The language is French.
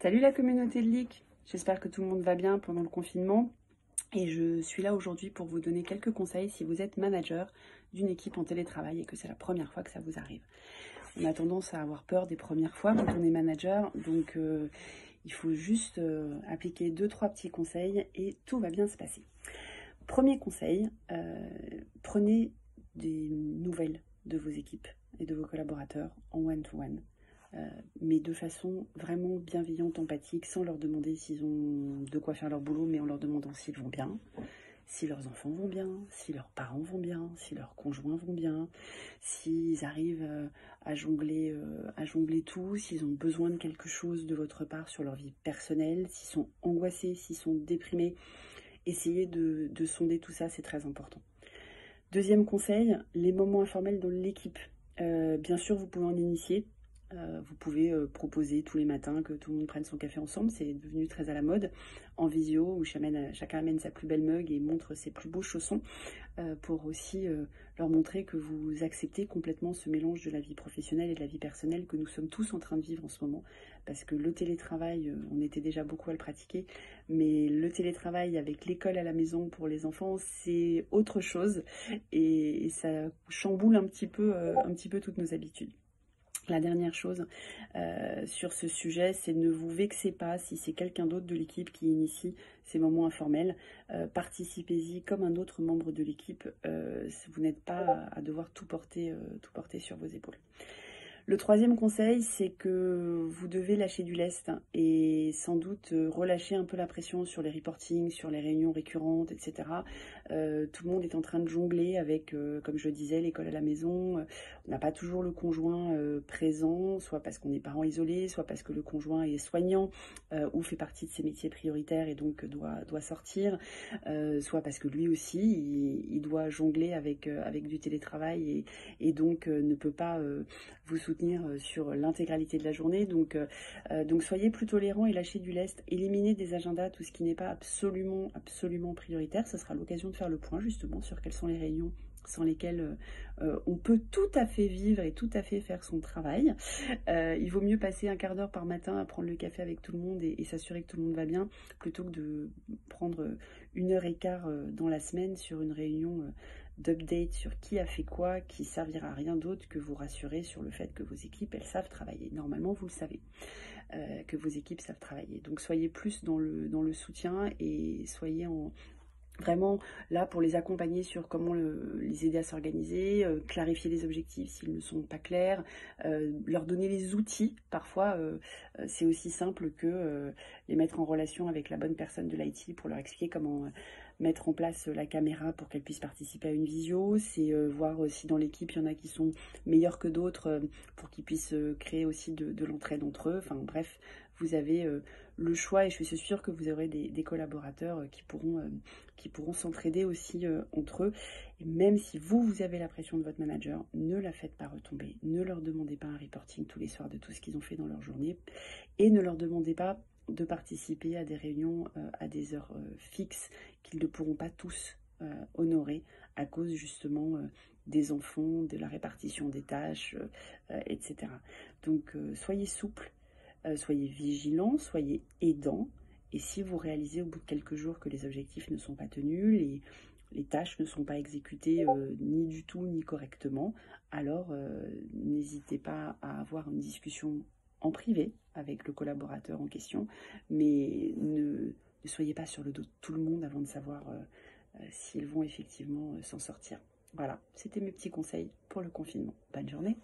Salut la communauté de Leak, j'espère que tout le monde va bien pendant le confinement et je suis là aujourd'hui pour vous donner quelques conseils si vous êtes manager d'une équipe en télétravail et que c'est la première fois que ça vous arrive. On a tendance à avoir peur des premières fois quand on est manager, donc il faut juste appliquer 2-3 petits conseils et tout va bien se passer. Premier conseil, prenez des nouvelles de vos équipes et de vos collaborateurs en one-to-one. Mais de façon vraiment bienveillante, empathique, sans leur demander s'ils ont de quoi faire leur boulot, mais en leur demandant s'ils vont bien, si leurs enfants vont bien, si leurs parents vont bien, si leurs conjoints vont bien, s'ils arrivent à jongler tout, s'ils ont besoin de quelque chose de votre part sur leur vie personnelle, s'ils sont angoissés, s'ils sont déprimés. Essayez de sonder tout ça, c'est très important. Deuxième conseil, les moments informels dans l'équipe. Bien sûr, vous pouvez en initier. Vous pouvez proposer tous les matins que tout le monde prenne son café ensemble, c'est devenu très à la mode, en visio, où chacun amène sa plus belle mug et montre ses plus beaux chaussons, pour aussi leur montrer que vous acceptez complètement ce mélange de la vie professionnelle et de la vie personnelle que nous sommes tous en train de vivre en ce moment, parce que le télétravail, on était déjà beaucoup à le pratiquer, mais le télétravail avec l'école à la maison pour les enfants, c'est autre chose, et ça chamboule un petit peu toutes nos habitudes. La dernière chose sur ce sujet, c'est ne vous vexez pas si c'est quelqu'un d'autre de l'équipe qui initie ces moments informels. Participez-y comme un autre membre de l'équipe. Vous n'êtes pas à devoir tout porter sur vos épaules. Le troisième conseil, c'est que vous devez lâcher du lest et sans doute relâcher un peu la pression sur les reportings, sur les réunions récurrentes, etc. Tout le monde est en train de jongler avec, comme je disais, l'école à la maison. On n'a pas toujours le conjoint présent, soit parce qu'on est parent isolé, soit parce que le conjoint est soignant ou fait partie de ses métiers prioritaires et donc doit sortir, soit parce que lui aussi, il doit jongler avec du télétravail et donc ne peut pas vous soutenir sur l'intégralité de la journée. Donc soyez plus tolérants et lâchez du lest. Éliminez des agendas tout ce qui n'est pas absolument prioritaire. Ce sera l'occasion de faire le point justement sur quelles sont les réunions sans lesquelles on peut tout à fait vivre et tout à fait faire son travail. Il vaut mieux passer un quart d'heure par matin à prendre le café avec tout le monde et s'assurer que tout le monde va bien, plutôt que de prendre 1h15 dans la semaine sur une réunion d'update sur qui a fait quoi, qui servira à rien d'autre que vous rassurer sur le fait que vos équipes, elles savent travailler. Normalement, vous le savez, que vos équipes savent travailler. Donc soyez plus dans le soutien et soyez vraiment là pour les accompagner sur comment les aider à s'organiser, clarifier les objectifs s'ils ne sont pas clairs, leur donner les outils. Parfois, c'est aussi simple que les mettre en relation avec la bonne personne de l'IT pour leur expliquer comment mettre en place la caméra pour qu'elle puisse participer à une visio. C'est voir si dans l'équipe, il y en a qui sont meilleurs que d'autres pour qu'ils puissent créer aussi de l'entraide entre eux. Enfin bref, vous avez le choix et je suis sûre que vous aurez des collaborateurs qui pourront s'entraider aussi entre eux. Et même si vous avez la pression de votre manager, ne la faites pas retomber. Ne leur demandez pas un reporting tous les soirs de tout ce qu'ils ont fait dans leur journée et ne leur demandez pas de participer à des réunions à des heures fixes qu'ils ne pourront pas tous honorer à cause justement des enfants, de la répartition des tâches, etc. Donc soyez souples, soyez vigilants, soyez aidants. Et si vous réalisez au bout de quelques jours que les objectifs ne sont pas tenus, les tâches ne sont pas exécutées ni du tout ni correctement, alors n'hésitez pas à avoir une discussion en privé avec le collaborateur en question, mais ne soyez pas sur le dos de tout le monde avant de savoir s'ils vont effectivement s'en sortir. Voilà, c'était mes petits conseils pour le confinement. Bonne journée.